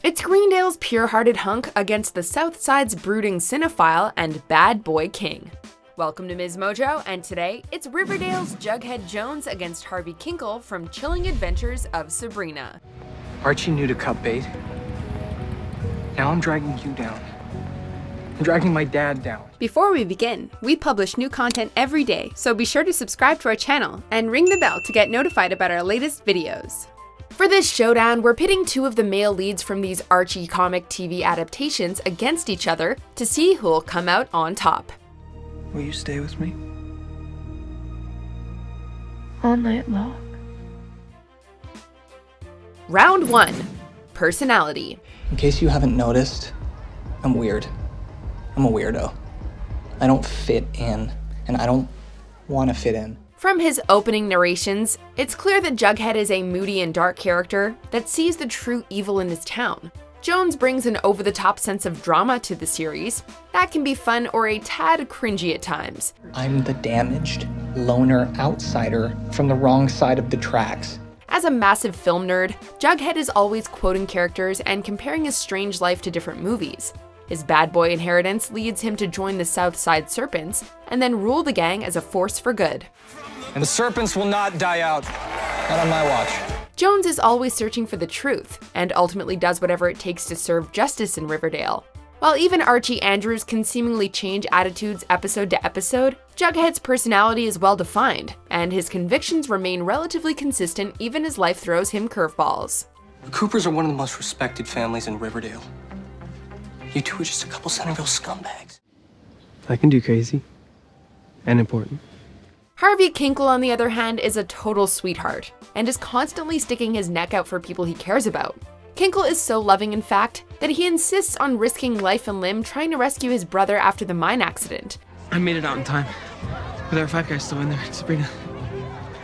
It's Greendale's pure-hearted hunk against the South Side's brooding cinephile and bad boy king. Welcome to MsMojo, and today it's Riverdale's Jughead Jones against Harvey Kinkle from Chilling Adventures of Sabrina. Archie knew to cut bait. Now I'm dragging you down. I'm dragging my dad down. Before we begin, we publish new content every day, so be sure to subscribe to our channel and ring the bell to get notified about our latest videos. For this showdown, we're pitting two of the male leads from these Archie comic TV adaptations against each other to see who'll come out on top. Will you stay with me? All night long. Round 1. Personality. In case you haven't noticed, I'm weird. I'm a weirdo. I don't fit in, and I don't want to fit in. From his opening narrations, it's clear that Jughead is a moody and dark character that sees the true evil in his town. Jones brings an over-the-top sense of drama to the series that can be fun or a tad cringy at times. I'm the damaged, loner outsider from the wrong side of the tracks. As a massive film nerd, Jughead is always quoting characters and comparing his strange life to different movies. His bad boy inheritance leads him to join the South Side Serpents and then rule the gang as a force for good. And the serpents will not die out. Not on my watch. Jones is always searching for the truth, and ultimately does whatever it takes to serve justice in Riverdale. While even Archie Andrews can seemingly change attitudes episode to episode, Jughead's personality is well defined, and his convictions remain relatively consistent even as life throws him curveballs. The Coopers are one of the most respected families in Riverdale. You two are just a couple Centerville scumbags. I can do crazy. And important. Harvey Kinkle, on the other hand, is a total sweetheart, and is constantly sticking his neck out for people he cares about. Kinkle is so loving, in fact, that he insists on risking life and limb trying to rescue his brother after the mine accident. I made it out in time. But there are 5 guys still in there. Sabrina.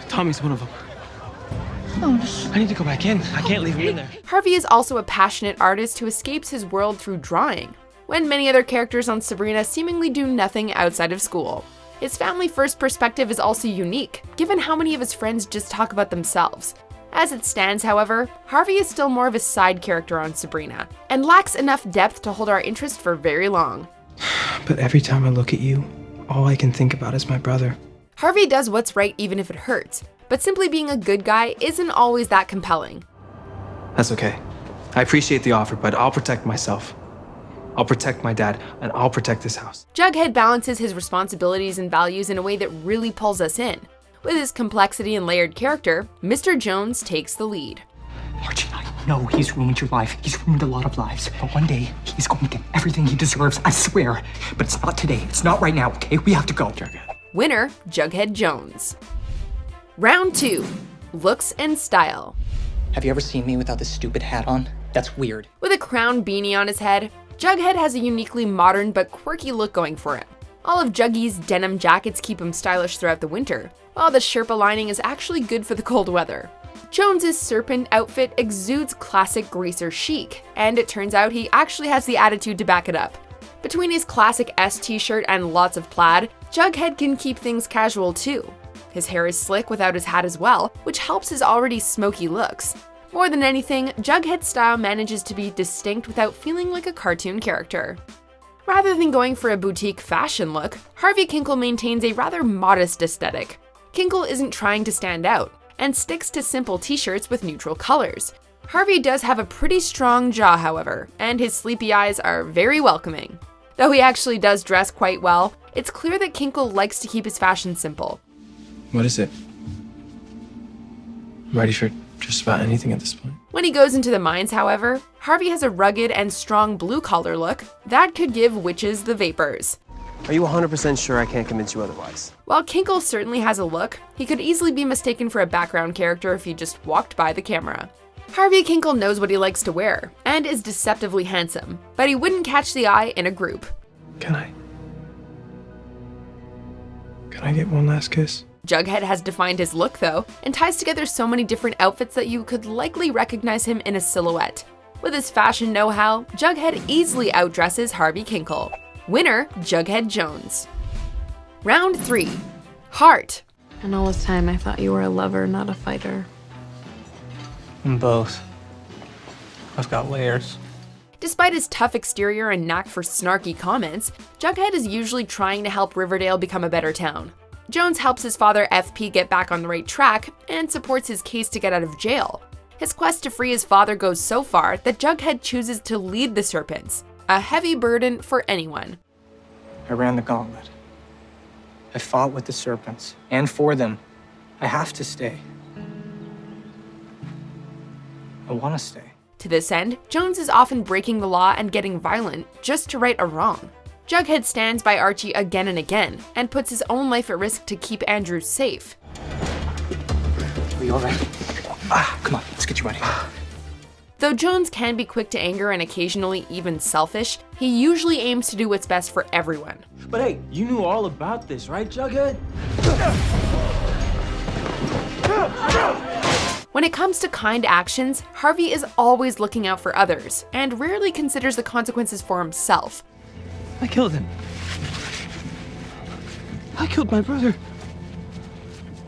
Tommy's one of them. I need to go back in. I can't leave him in there. Harvey is also a passionate artist who escapes his world through drawing, when many other characters on Sabrina seemingly do nothing outside of school. His family-first perspective is also unique, given how many of his friends just talk about themselves. As it stands, however, Harvey is still more of a side character on Sabrina, and lacks enough depth to hold our interest for very long. But every time I look at you, all I can think about is my brother. Harvey does what's right even if it hurts, but simply being a good guy isn't always that compelling. That's okay. I appreciate the offer, but I'll protect myself. I'll protect my dad, and I'll protect this house. Jughead balances his responsibilities and values in a way that really pulls us in. With his complexity and layered character, Mr. Jones takes the lead. Archie, I know he's ruined your life. He's ruined a lot of lives. But one day, he's going to get everything he deserves, I swear. But it's not today. It's not right now, okay? We have to go. Jughead. Winner, Jughead Jones. Round 2. Looks and style. Have you ever seen me without this stupid hat on? That's weird. With a crown beanie on his head, Jughead has a uniquely modern but quirky look going for him. All of Juggy's denim jackets keep him stylish throughout the winter, while the Sherpa lining is actually good for the cold weather. Jones's serpent outfit exudes classic greaser chic, and it turns out he actually has the attitude to back it up. Between his classic S t-shirt and lots of plaid, Jughead can keep things casual too. His hair is slick without his hat as well, which helps his already smoky looks. More than anything, Jughead's style manages to be distinct without feeling like a cartoon character. Rather than going for a boutique fashion look, Harvey Kinkle maintains a rather modest aesthetic. Kinkle isn't trying to stand out, and sticks to simple t-shirts with neutral colors. Harvey does have a pretty strong jaw, however, and his sleepy eyes are very welcoming. Though he actually does dress quite well, it's clear that Kinkle likes to keep his fashion simple. What is it? I'm ready for just about anything at this point. When he goes into the mines, however, Harvey has a rugged and strong blue-collar look that could give witches the vapors. Are you 100% sure I can't convince you otherwise? While Kinkle certainly has a look, he could easily be mistaken for a background character if he just walked by the camera. Harvey Kinkle knows what he likes to wear, and is deceptively handsome, but he wouldn't catch the eye in a group. Can I get one last kiss? Jughead has defined his look though, and ties together so many different outfits that you could likely recognize him in a silhouette. With his fashion know-how, Jughead easily outdresses Harvey Kinkle. Winner, Jughead Jones. Round 3. Heart. And all this time I thought you were a lover, not a fighter. I'm both. I've got layers. Despite his tough exterior and knack for snarky comments, Jughead is usually trying to help Riverdale become a better town. Jones helps his father FP get back on the right track and supports his case to get out of jail. His quest to free his father goes so far that Jughead chooses to lead the Serpents, a heavy burden for anyone. I ran the gauntlet. I fought with the Serpents, and for them. I have to stay. I want to stay. To this end, Jones is often breaking the law and getting violent just to right a wrong. Jughead stands by Archie again and again, and puts his own life at risk to keep Andrew safe. Are you all right? Come on, let's get you out of here. Though Jones can be quick to anger and occasionally even selfish, he usually aims to do what's best for everyone. But hey, you knew all about this, right, Jughead? When it comes to kind actions, Harvey is always looking out for others, and rarely considers the consequences for himself. I killed him. I killed my brother.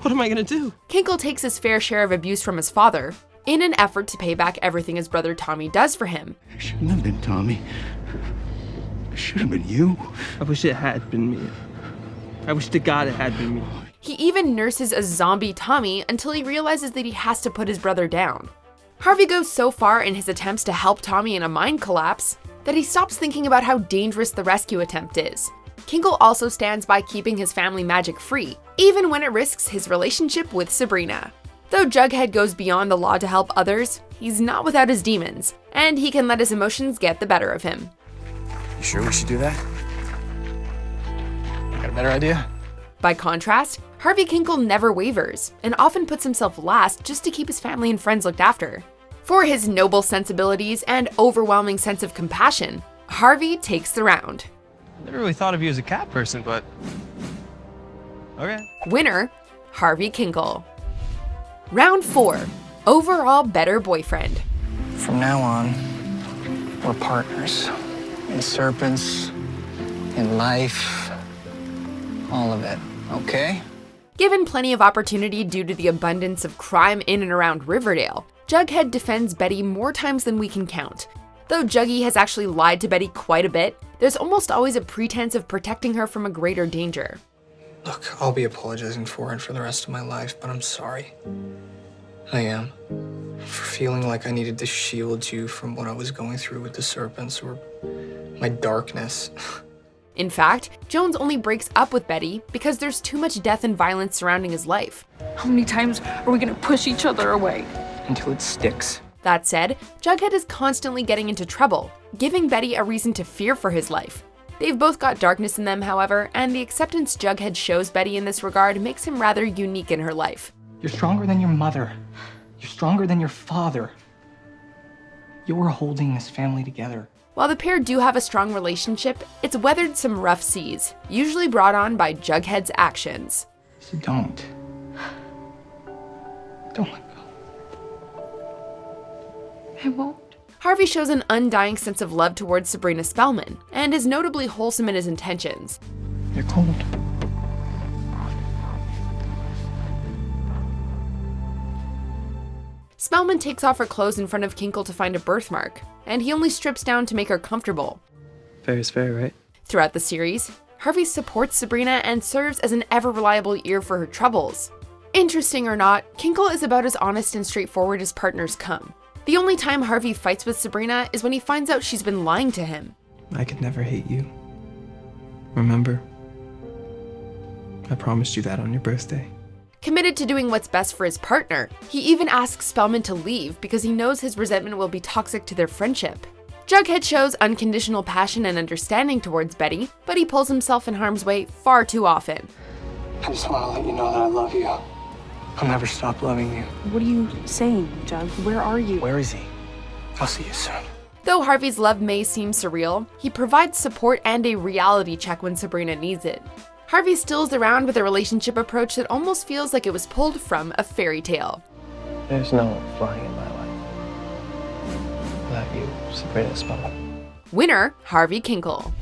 What am I gonna do? Kinkle takes his fair share of abuse from his father, in an effort to pay back everything his brother Tommy does for him. It shouldn't have been Tommy. It should have been you. I wish it had been me. I wish to God it had been me. He even nurses a zombie Tommy until he realizes that he has to put his brother down. Harvey goes so far in his attempts to help Tommy in a mind collapse that he stops thinking about how dangerous the rescue attempt is. Kinkle also stands by keeping his family magic free, even when it risks his relationship with Sabrina. Though Jughead goes beyond the law to help others, he's not without his demons, and he can let his emotions get the better of him. You sure we should do that? Got a better idea? By contrast, Harvey Kinkle never wavers, and often puts himself last just to keep his family and friends looked after. For his noble sensibilities and overwhelming sense of compassion, Harvey takes the round. Never really thought of you as a cat person, but okay. Winner, Harvey Kinkle. Round 4, overall better boyfriend. From now on, we're partners. In serpents, in life, all of it, okay? Given plenty of opportunity due to the abundance of crime in and around Riverdale, Jughead defends Betty more times than we can count. Though Juggy has actually lied to Betty quite a bit, there's almost always a pretense of protecting her from a greater danger. Look, I'll be apologizing for it for the rest of my life, but I'm sorry. I am. For feeling like I needed to shield you from what I was going through with the serpents or my darkness. In fact, Jones only breaks up with Betty because there's too much death and violence surrounding his life. How many times are we gonna push each other away? Until it sticks. That said, Jughead is constantly getting into trouble, giving Betty a reason to fear for his life. They've both got darkness in them, however, and the acceptance Jughead shows Betty in this regard makes him rather unique in her life. You're stronger than your mother. You're stronger than your father. You're holding this family together. While the pair do have a strong relationship, it's weathered some rough seas, usually brought on by Jughead's actions. So don't. Don't let go. I won't. Harvey shows an undying sense of love towards Sabrina Spellman, and is notably wholesome in his intentions. You're cold. Spellman takes off her clothes in front of Kinkle to find a birthmark, and he only strips down to make her comfortable. Fair is fair, right? Throughout the series, Harvey supports Sabrina and serves as an ever-reliable ear for her troubles. Interesting or not, Kinkle is about as honest and straightforward as partners come. The only time Harvey fights with Sabrina is when he finds out she's been lying to him. I could never hate you. Remember? I promised you that on your birthday. Committed to doing what's best for his partner, he even asks Spellman to leave because he knows his resentment will be toxic to their friendship. Jughead shows unconditional passion and understanding towards Betty, but he pulls himself in harm's way far too often. I just want to let you know that I love you. I'll never stop loving you. What are you saying, Jug? Where are you? Where is he? I'll see you soon. Though Harvey's love may seem surreal, he provides support and a reality check when Sabrina needs it. Harvey stills around with a relationship approach that almost feels like it was pulled from a fairy tale. There's no flying in my life. Without you, Sabrina Spellman. Winner, Harvey Kinkle.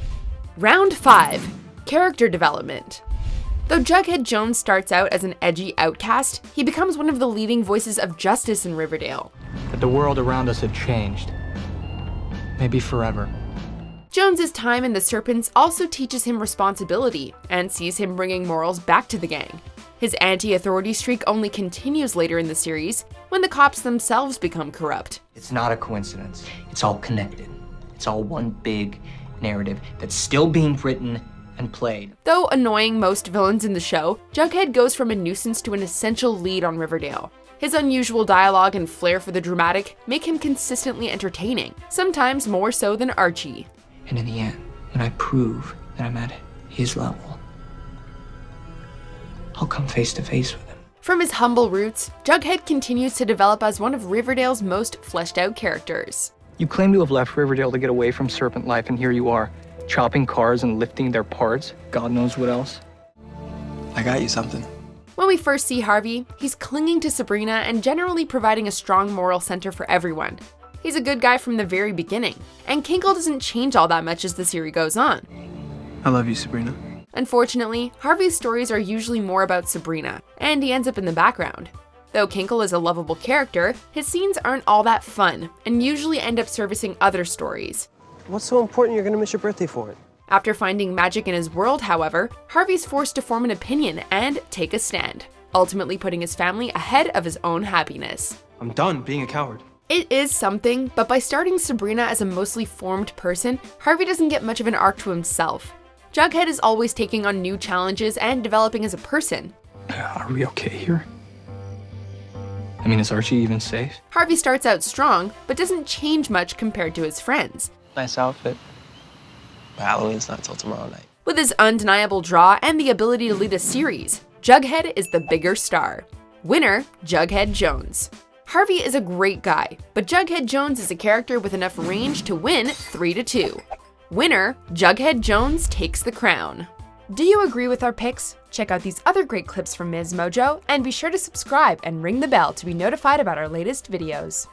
Round 5, character development. Though Jughead Jones starts out as an edgy outcast, he becomes one of the leading voices of justice in Riverdale. That the world around us had changed. Maybe forever. Jones's time in the Serpents also teaches him responsibility and sees him bringing morals back to the gang. His anti-authority streak only continues later in the series when the cops themselves become corrupt. It's not a coincidence. It's all connected. It's all one big narrative that's still being written and played. Though annoying most villains in the show, Jughead goes from a nuisance to an essential lead on Riverdale. His unusual dialogue and flair for the dramatic make him consistently entertaining, sometimes more so than Archie. And in the end, when I prove that I'm at his level, I'll come face to face with him. From his humble roots, Jughead continues to develop as one of Riverdale's most fleshed out characters. You claim to have left Riverdale to get away from serpent life, and here you are, chopping cars and lifting their parts. God knows what else. I got you something. When we first see Harvey, he's clinging to Sabrina and generally providing a strong moral center for everyone. He's a good guy from the very beginning, and Kinkle doesn't change all that much as the series goes on. I love you, Sabrina. Unfortunately, Harvey's stories are usually more about Sabrina, and he ends up in the background. Though Kinkle is a lovable character, his scenes aren't all that fun, and usually end up servicing other stories. What's so important you're gonna miss your birthday for it? After finding magic in his world, however, Harvey's forced to form an opinion and take a stand, ultimately putting his family ahead of his own happiness. I'm done being a coward. It is something, but by starting Sabrina as a mostly formed person, Harvey doesn't get much of an arc to himself. Jughead is always taking on new challenges and developing as a person. Are we okay here? I mean, is Archie even safe? Harvey starts out strong, but doesn't change much compared to his friends. Nice outfit. But Halloween's not till tomorrow night. With his undeniable draw and the ability to lead a series, Jughead is the bigger star. Winner, Jughead Jones. Harvey is a great guy, but Jughead Jones is a character with enough range to win 3-2. Winner, Jughead Jones takes the crown. Do you agree with our picks? Check out these other great clips from MsMojo, and be sure to subscribe and ring the bell to be notified about our latest videos.